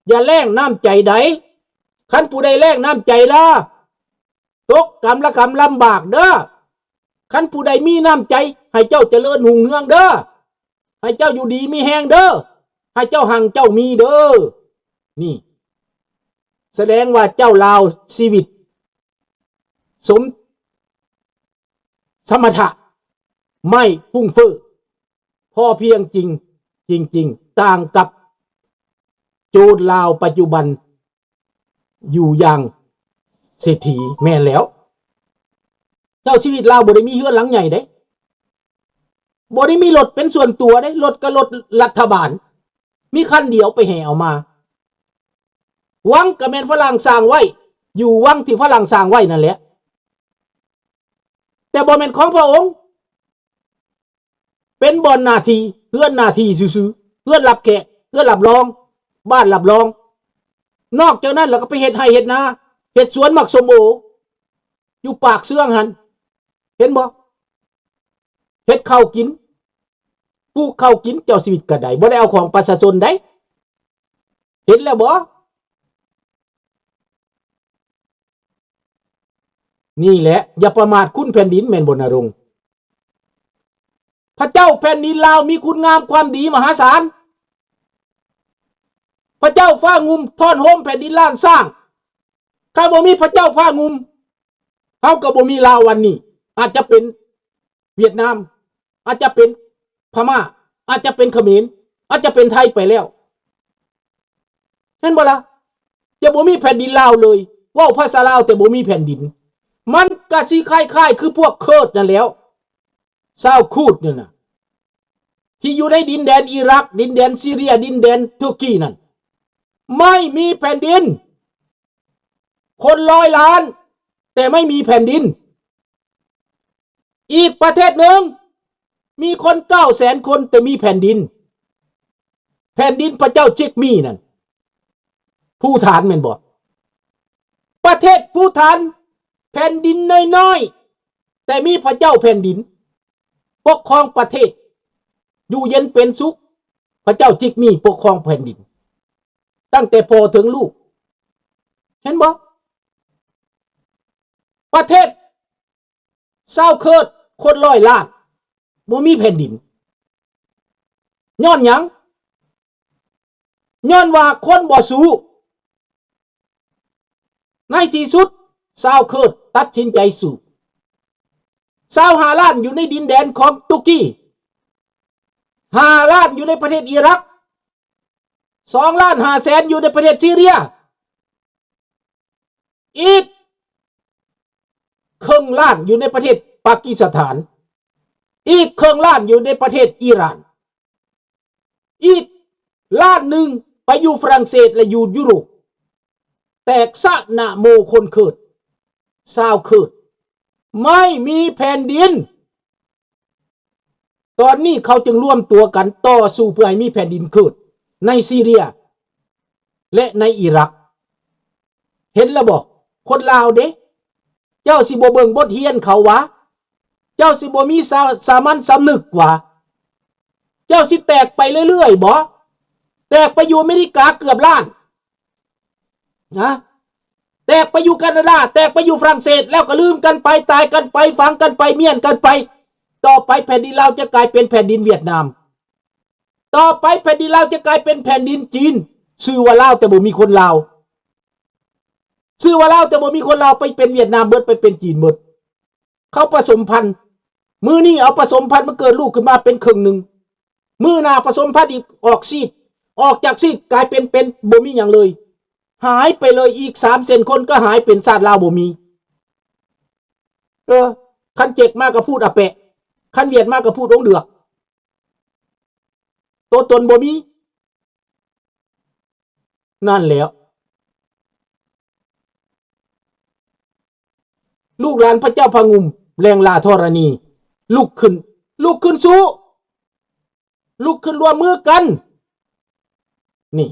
อย่าแลกน้ำใจใดคันผู้ใดแลกน้ำใจล่ะตกกรรมละกรรมลำบากเด้อคันผู้ใดมีน้ำใจให้เจ้าเจริญหุ่งเรืองเด้อให้เจ้าอยู่ดีมีแหงเด้อให้เจ้าหังเจ้ามีเด้อนี่แสดงว่าเจ้าลาวชีวิตสมสมถะไม่พุ่งเฟ้อพอเพียงจริงต่างกับโจรลาวปัจจุบันอยู่อย่างเศรษฐีแม่นแล้วเจ้าชีวิตลาวบ่ได้มีเฮือนหลังใหญ่เด้บ่ได้มีรถเป็นส่วนตัวเด้รถก็รถรัฐบาลมีคันเดียวไปแห่เอามาวังก็แม่นฝรั่งสร้างไว้อยู่วังที่ฝรั่งสร้างไว้นั่นแหละแต่บ่แม่นของพระองค์เป็นบ่อนหน้าที่เฮือนหน้าที่ซื่อๆเฮือนรับแขกเฮือนรับรองบ้านรับรองนอกจากนั้นแล้วก็ไปเฮ็ดไร่เฮ็ดนาเฮ็ดสวนหมักส้มโออยู่ปากเสื้องหันเห็นบ่เฮ็ดข้าวกินปลูกข้าวกินเจ้าชีวิตก็ได้บ่ได้เอาของประชาชนได้เห็นแล้วบ่นี่แหละอย่าประมาทคุณแผ่นดินแม่นบ่นรงค์พระเจ้าแผ่นดินลาวมีคุณงามความดีมหาศาลพระเจ้าฟ้างุมท่อนโฮมแผ่นดินล้านสร้างถ้าบ่มีพระเจ้าฟ้างุมเฮาก็บ่มีลาววันนี้อาจจะเป็นเวียดนามอาจจะเป็นพม่าอาจจะเป็นเขมรอาจจะเป็นไทยไปแล้วเห็นบ่ล่ะจะบ่มีแผ่นดินลาวเลยเว้าภาษาลาวแต่บ่มีแผ่นดินมันก็สิคล้ายๆคือพวกเคิร์ดนั่นแล้วชาวคูดนั่นน่ะที่อยู่ในดินแดนอิรักดินแดนซีเรียดินแดนตุรกีนั่นไม่มีแผ่นดินคน100 ล้านแต่ไม่มีแผ่นดินอีกประเทศหนึ่งมีคน900,000 คนแต่มีแผ่นดินแผ่นดินพระเจ้าเช็กมีนั่นผู้ฐานแม่นบ่ประเทศผู้ฐานแผ่นดินน้อยๆแต่มีพระเจ้าแผ่นดินปกครองประเทศอยู่เย็นเป็นสุขพระเจ้าจิกมีปกครองแผ่นดินตั้งแต่พ่อถึงลูกเห็นบ่ประเทศชาวเคิร์ดคน100 ล้านบ่มีแผ่นดินย้อนหยังย้อนว่าคนบ่สู้ในที่สุดชาวเคิร์ดตัดสินใจสู้25 ล้านอยู่ในดินแดนของตุรกี5 ล้านอยู่ในประเทศอิรัก2 ล้าน 5 แสนอยู่ในประเทศซีเรียอีก1 ล้านอยู่ในประเทศปากีสถานอีก1 ล้านอยู่ในประเทศอิหร่านอีก1 ล้านไปอยู่ฝรั่งเศสและอยู่ยุโรปแตกสะนะโมคนเคิร์ดชาวเคิร์ดไม่มีแผ่นดินตอนนี้เขาจึงร่วมตัวกันต่อสู้เพื่อให้มีแผ่นดินเกิดในซีเรียและในอิรักเห็นแล้วบ่คนลาวเด้เจ้าสิบ่เบิ่งบทเรียนเขาวะเจ้าสิบ่มีสามัญสำนึกวะเจ้าสิแตกไปเรื่อยๆบ่แตกไปอยู่อเมริกาเกือบล้านนะแตกไปอยู่แคนาดาแตกไปอยู่ฝรั่งเศสแล้วก็ลืมกันไปตายกันไปฝังกันไปเมียนกันไปต่อไปแผ่นดินลาวจะกลายเป็นแผ่นดินเวียดนามต่อไปแผ่นดินลาวจะกลายเป็นแผ่นดินจีนชื่อว่าลาวแต่บ่มีคนลาวชื่อว่าลาวแต่บ่มีคนลาวไปเป็นเวียดนามเบิดไปเป็นจีนเบิดเขาผสมพันธุ์มื้อนี้เอาผสมพันธุ์มันเกิดลูกขึ้นมาเป็นครึ่งนึงมื้อหน้าผสมพันธุ์อีกออกซีดออกจากซีดกลายเป็นบ่มีหยังเลยหายไปเลยอีก300,000 คนก็หายเป็นชาติลาวบ่มีคันเจกมากก็พูดอะแปะคันเวียดมากก็พูดองเดือกตัวตนบ่มีนั่นแล้วลูกหลานพระเจ้าพงุมแรงลาธรณีลุกขึ้นสู้ลุกขึ้นร่วมมือกันนี่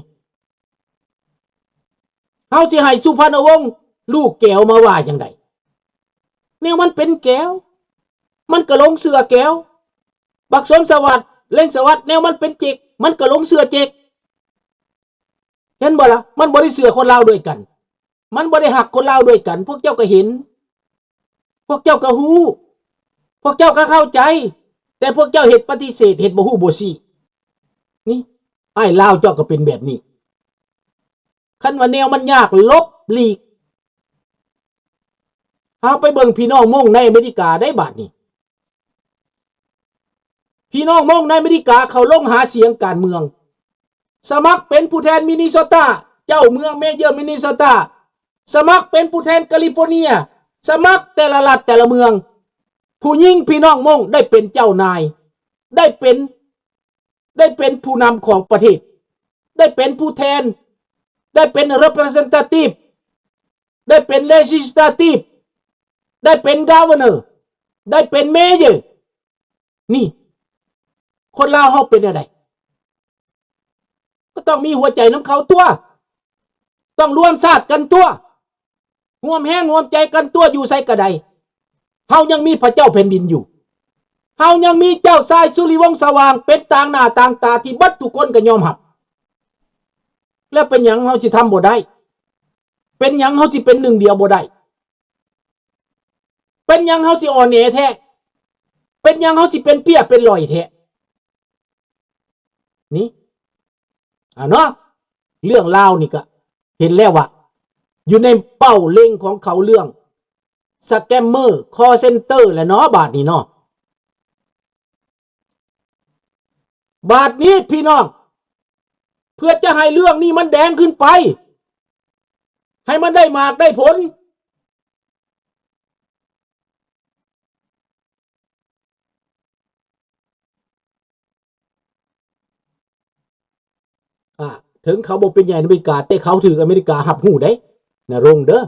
เฮาสิให้สุพรรณวงศ์ลูกแก้วมาว่าจังไดแนวมันเป็นแก้วมันก็ลงเสือแก้วบักสมสวัสดิ์เล่งสวัสดิ์แนวมันเป็นเจกมันก็ลงเสือเจก เห็นบ่ล่ะมันบ่ได้เสือคนลาวด้วยกันมันบ่ได้หักคนลาวด้วยกันพวกเจ้าก็เห็นพวกเจ้าก็ฮู้พวกเจ้าก็เข้าใจแต่พวกเจ้าเฮ็ดปฏิเสธเฮ็ดบ่ฮู้บ่ซี่นี่อ้ายลาวเจ้าก็เป็นแบบนี้คันว่าแนวมันยากลบหลีกเฮาไปเบิ่งพี่น้องมงในอเมริกาได้บาดนี้พี่น้องมงในอเมริกาเขาลงหาเสียงการเมืองสมัครเป็นผู้แทนมินนิโซตาเจ้าเมืองเมเยอร์มินนิโซตาสมัครเป็นผู้แทนแคลิฟอร์เนียสมัครแต่ละรัฐแต่ละเมืองผู้ยิ่งพี่น้องมงได้เป็นเจ้านายได้เป็นผู้นำของประเทศได้เป็นผู้แทนได้เป็น representative ได้เป็น legislative ได้เป็น governor ได้เป็น mayor นี่คนลาวเฮาเป็นอะไรก็ต้องมีหัวใจน้ำเขาตัวต้องร่วมชาติกันตัวร่วมแห้งร่วมใจกันตัวอยู่ไสกระไดเฮายังมีพระเจ้าแผ่นดินอยู่เฮายังมีเจ้าชายสุริวงศ์สว่างเป็นต่างหน้าต่างตาที่บัดทุกคนก็ยอมรับแล้วเป็นหยังเฮาสิทำบ่ได้เป็นหยังเฮาสิเป็นหนึ่งเดียวบ่ได้เป็นหยังเฮาสิอ่อนแอแท้เป็นหยังเฮาสิเป็นเปี้ยเป็นลอยแท้นี่เนาะเรื่องราวนี่ก็เห็นแล้วว่าอยู่ในเป้าเล็งของเขาเรื่องสแกมเมอร์คอลเซ็นเตอร์และเนาะบาทนี้เนาะบาทนี้พี่น้องเพื่อจะให้เรื่องนี้มันแดงขึ้นไปให้มันได้มากได้ผลถึงเขาบอกเป็นใหญ่ในอเมริกาแต่เขาถืออเมริกาหับหูได้นะรงเด้อ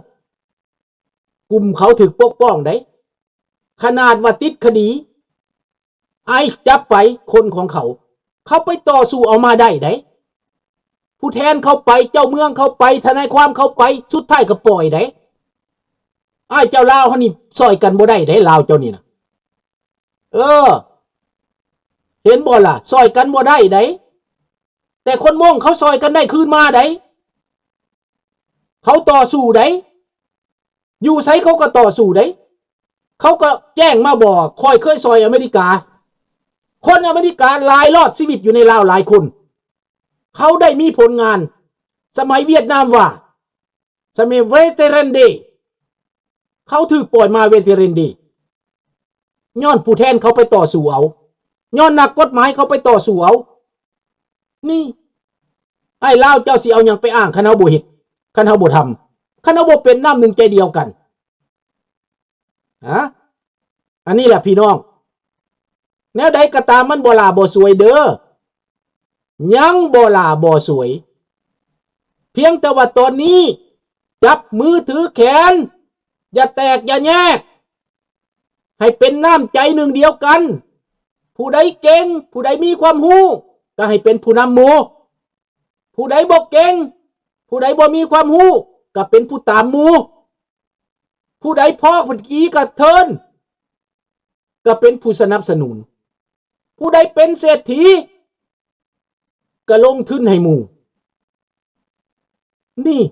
กลุ่มเขาถือปกป้องได้ขนาดว่าติดคดีไอซ์จับไปคนของเขาไปต่อสู้เอามาได้ผู้แทนเขาไปเจ้าเมืองเขาไปทนายความเขาไปสุดท้ายก็ปล่อยได้ไอ้เจ้าลาวเขานี่ซอยกันบ่ได้ลาวเจ้านี่นะเห็นบ่ล่ะซอยกันบ่ได้แต่คนมงเขาซอยกันได้คืนมาเขาต่อสู้อยู่ไสเขาก็ต่อสู้เขาก็แจ้งมาบอกคอยเคยซอยอเมริกาคนอเมริกาหลายรอดชีวิตอยู่ในลาวหลายคนเขาได้มีผลงานสมัยเวียดนามว่าสมัยเวเทรันเดย์เขาถือปล่อยมาเวเทรันเดย์ย้อนผู้แทนเขาไปต่อสู้เอาย้อนนักกฎหมายเขาไปต่อสู้เอานี่ไอ้ลาวเจ้าสิเอาอย่างไปอ้างคณะบ่เฮ็ดคณะบ่ทำคณะบ่เป็นน้ำหนึ่งใจเดียวกันอันนี้แหละพี่น้องแนวใดก็ตามมันบ่ลาบ่สวยเด้อยังบ่ลาบ่สวยเพียงแต่ว่าตอนนี้จับมือถือแขนอย่าแตกอย่าแยกให้เป็นน้ำใจหนึ่งเดียวกันผู้ใดเก่งผู้ใดมีความรู้ก็ให้เป็นผู้นำหมู่ผู้ใดบ่เก่งผู้ใดบ่มีความรู้ก็เป็นผู้ตามหมู่ผู้ใดพอกผู้กี้ก็เทินก็เป็นผู้สนับสนุนผู้ใดเป็นเศรษฐีก็ลงทุนให้หมู่นี่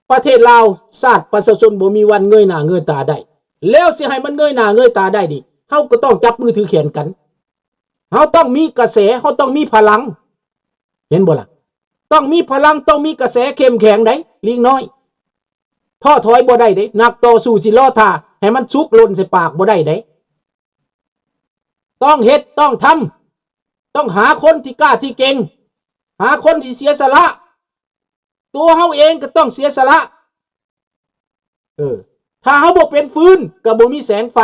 ประเทศลาวชาติประชาชนบ่มีวันเงยหน้าเงยตาได้แล้วสิให้มันเงยหน้าเงยตาได้ดิเฮาก็ต้องจับมือถือแขนกันเฮาต้องมีกระแสเฮาต้องมีพลังเห็นบ่ล่ะต้องมีพลังต้องมีกระแสเข้มแข็งได้ลิงน้อยท้อถอยบ่ได้เด้นักต่อสู้สิรอท่าให้มันสุกหล่นใส่ปากบ่ได้เด้ต้องเฮ็ดต้องทำต้องหาคนที่กล้าที่เก่งหาคนที่เสียสละตัวเฮาเองก็ต้องเสียสละถ้าเฮาบ่เป็นฟืนก็บ่มีแสงไฟ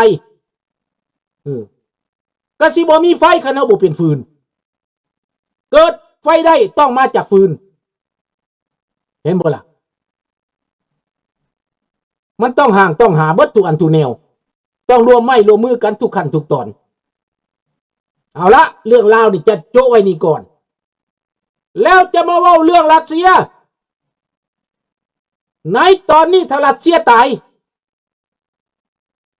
ก็สิบ่มีไฟคันเฮาบ่เป็นฟืนเกิดไฟได้ต้องมาจากฟืนเห็นบ่ล่ะมันต้องห่างต้องหาเบิดทุกอันทุกแนวต้องรวมไม้รวมมือกันทุกขั้นทุกตอนเอาละเรื่องราวนี่จะโจ้ไว้นี่ก่อนแล้วจะมาเว้าเรื่องรัสเซียในตอนนี้ถ้ารัสเซียตาย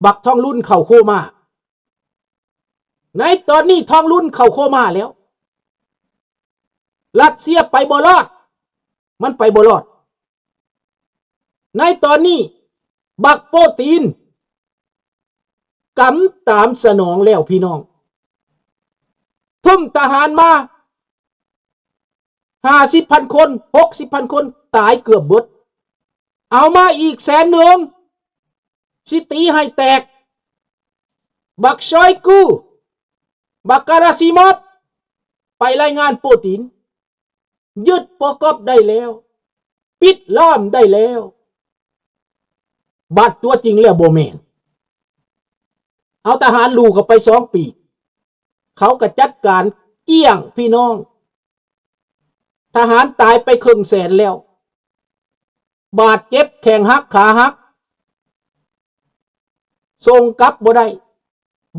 บักทองรุ่นเข้าโคม่าในตอนนี้ทองรุ่นเข้าโคม่าแล้ว รัสเซียไปบ่รอดมันไปบ่รอดในตอนนี้บักโปตีนกำตามสนองแล้วพี่น้องทุ่มทหารมา50,000 คน60,000 คนตายเกือบหมดเอามาอีก100,000สิตีให้แตกบักชอยกูบักการาซิมอฟไปรายงานโปตินยึดโปกอบได้แล้วปิดล้อมได้แล้วบัดตัวจริงแล้วโบแมนเอาทหารลูกเขาไป2 ปีเขาก็จัดการเกี้ยงพี่น้องทหารตายไป100,000แล้วบาดเจ็บแข้งหักขาหักส่งกลับบ่ได้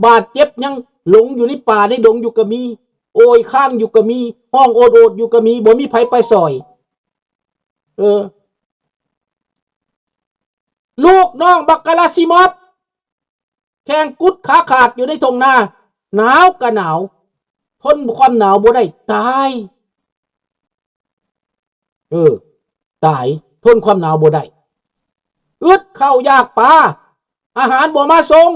บาดเจ็บยังหลงอยู่ในป่าในดงอยู่ก็มีโอยข้างอยู่ก็มีห้องโอดอยู่ก็มีบ่มีไผไปซอยลูกน้องบักกาลาซิมอฟแข้งกุดขาขาดอยู่ในทงนาหนาวก็หนาวทนความหนาวบ่ได้ตายตายทนความหนาวบ่ได้อึดเข้ายากปลาอาหารบ่มาส่ง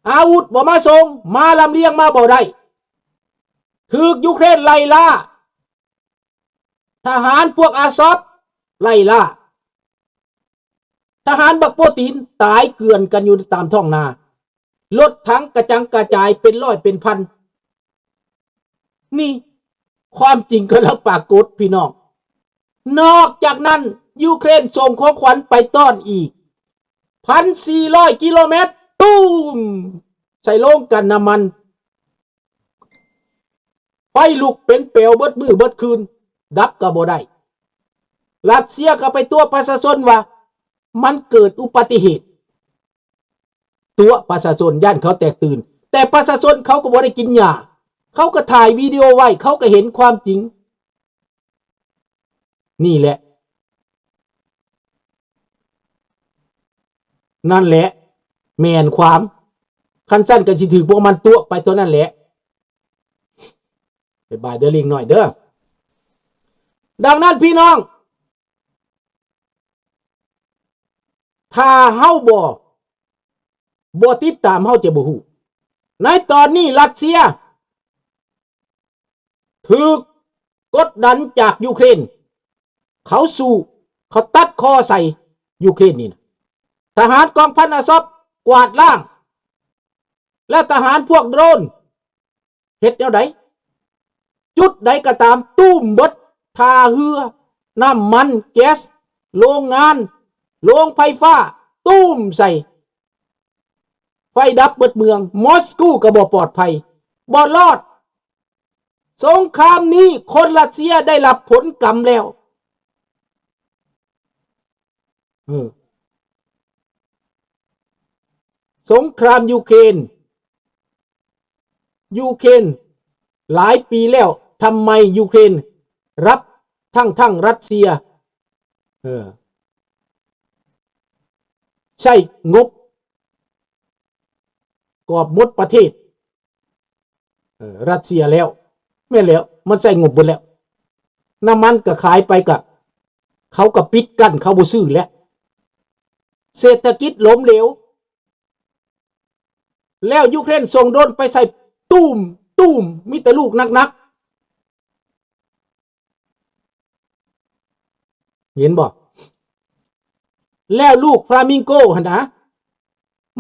อาวุธบ่มาส่งมาลำเลียงมาบ่ได้ถูกยูเครนไล่ล่าทหารพวกอาซอฟไล่ล่าทหารบักโปตินตายเกลื่อนกันอยู่ตามท้องนารถถังกระจังกระจายเป็นร้อยเป็นพันนี่ความจริงก็แล้วปรากฏพี่น้องนอกจากนั้นยูเครนส่งของขวัญไปต้อนอีก 1,400 กิโลเมตรตูมใส่โล่งกันน้ำมันไฟลุกเป็นเปลวเบิดมือเบิดคืนดับก็บ่ได้รัสเซียก็ไปตัวประชาชนว่ามันเกิดอุบัติเหตุตัวประชาชนย่านเขาแตกตื่นแต่ประชาชนเขาก็บ่ได้กินยาเขาก็ถ่ายวิดีโอไว้เขาก็เห็นความจริงนี่แหละนั่นแหละแม่นความคันสั้นก็สิถือพวกมันตัวไปตัวนั่นแหละไปบายเด้อลิงหน่อยเด้อดังนั้นพี่น้องถ้าเฮาบ่ติดตามเฮาจะบ่ฮู้ในตอนนี้รัสเซียถูกกดดันจากยูเครนเขาสู้เขาตัดคอใส่ยูเครนนี่นะทหารกองพันอาซอฟกวาดล้างและทหารพวกโดรนเฮ็ดแนวใดจุดใดก็ตามตุ้มเบิดท่าเรือน้ำมันแก๊สโรงงานโรงไฟฟ้าตุ้มใส่ไฟดับเบิดเมืองมอสโกก็บ่ปลอดภัยบ่รอดสงครามนี้คนรัสเซียได้รับผลกรรมแล้วสงครามยูเครนหลายปีแล้วทำไมยูเครนรับทั้งรัสเซียใช่งบกอบหมดประเทศรัสเซียแล้วไม่แล้วมันใส่งบหมดแล้วน้ำมันก็ขายไปกับเขาก็ปิดกั้นเขาบ่ซื้อแล้วเศรษฐกิจล้มเหลวแล้วยูเครนส่งโดรนไปใส่ตุ้มมีแต่ลูกนักเห็นบ่แล้วลูกฟลามิงโกหั่นนะ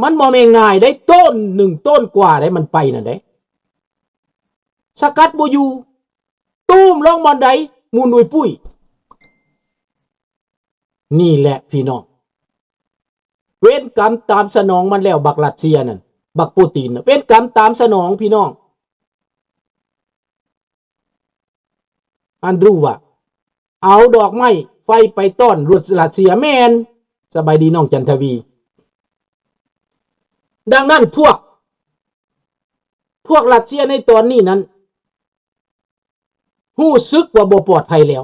มันบ่แม่นง่ายได้ต้น1ต้นกว่าได้มันไปนั่นได้สกัดบ่อยู่ตุ้มลงบ่อนใดมูลอุยปุ้ยนี่แหละพี่น้องเวรกรรมตามสนองมันแล้วบักรัสเซียนั่นบักปูตินเวรกรรมตามสนองพี่น้องอันรู้ว่าเอาดอกไม้ไฟไปต้อนรัสเซียแม่นสบายดีน้องจันทวีดังนั้นพวกรัสเซียในตอนนี้นั้นฮู้สึกว่าบ่ปลอดภัยแล้ว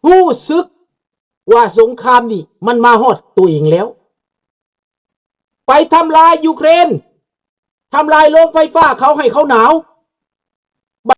ฮู้สึกว่าสงครามนี่มันมาฮอดตัวเองแล้วไปทำลายยูเครนทำลายโรงไฟฟ้าเขาให้เขาหนาว